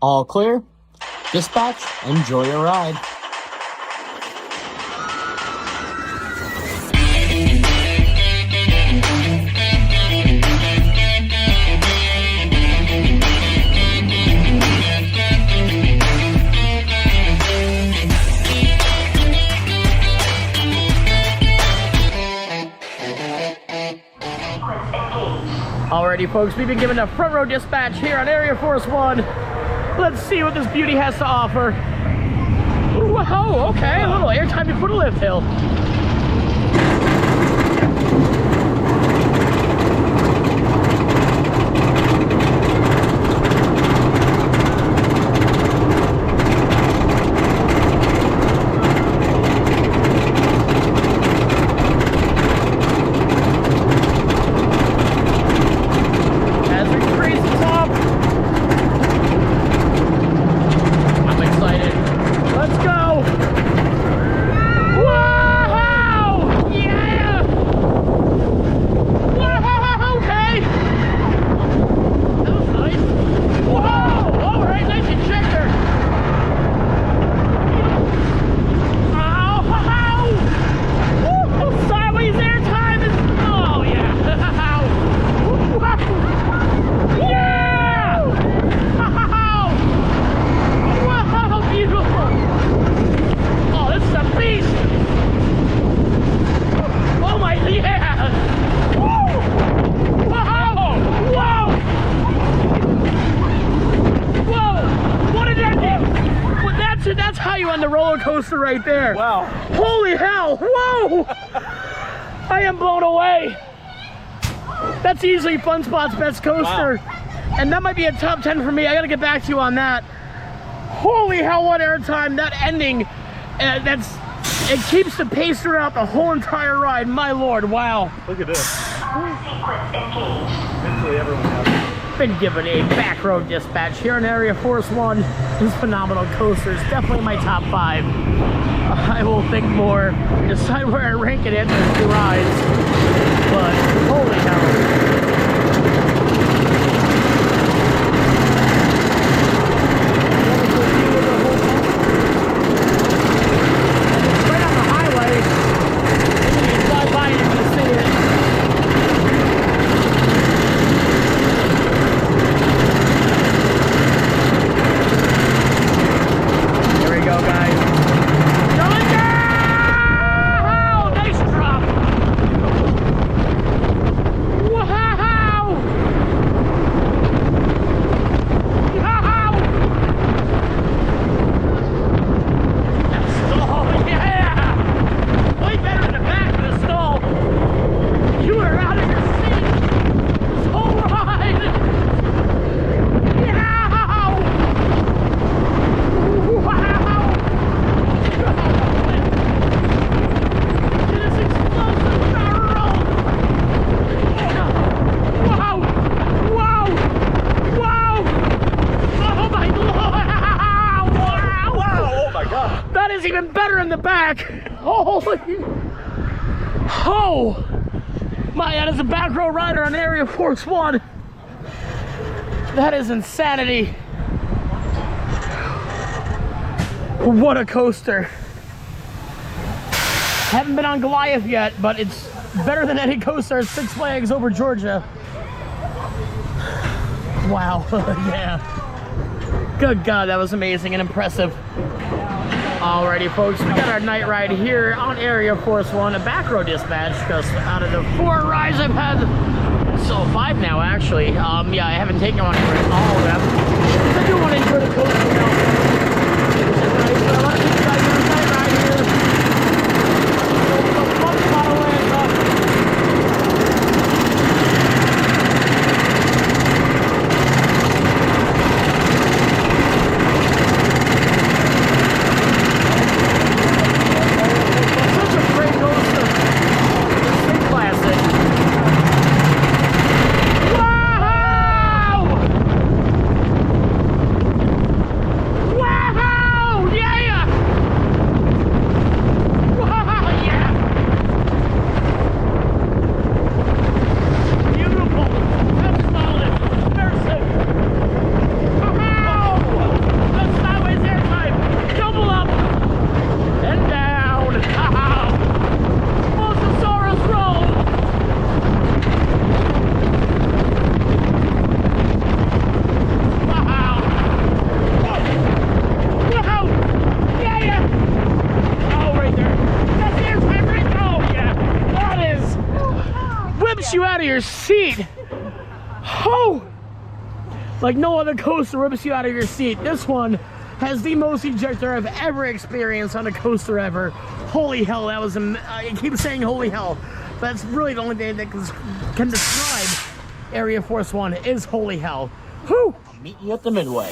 All clear. Dispatch, enjoy your ride. Alrighty, folks, we've been given a front row dispatch here on Arieforce 1. Let's see what this beauty has to offer. Whoa, okay, a little airtime before the lift hill. That's how you on the roller coaster right there. Wow. Holy hell. Whoa. I am blown away. That's easily Fun Spot's best coaster. Wow. And that might be a top 10 for me. I got to get back to you on that. Holy hell, what airtime. That ending, it keeps the pace throughout the whole entire ride. My Lord, wow. Look at this. Sequence engaged. Mentally, everyone has it. Been given a back row dispatch here in Arieforce 1. This phenomenal coaster is definitely my top 5. I will think more, decide where I rank it in the 2 rides, but holy hell. Right on the highway, and you can fly by and you can see it. Even better in the back. Holy, oh my, that is a back row rider on Arieforce 1. That is insanity. What a coaster. Haven't been on Goliath yet, but it's better than any coaster at Six Flags over Georgia. Wow. Yeah, good God, that was amazing and impressive. Alrighty, folks, we got our night ride here on Arieforce 1, a back row dispatch, because out of the 4 rides I've had, so 5 now actually, yeah, I haven't taken on all of them. I do want to enjoy the coaster now. A lot of people got a night ride here. So, fun bottle lands up. Like no other coaster rips you out of your seat. This one has the most ejector I've ever experienced on a coaster ever. Holy hell, that was, I keep saying holy hell. But that's really the only thing that can describe Arieforce 1 is holy hell. Whew! Meet you at the midway.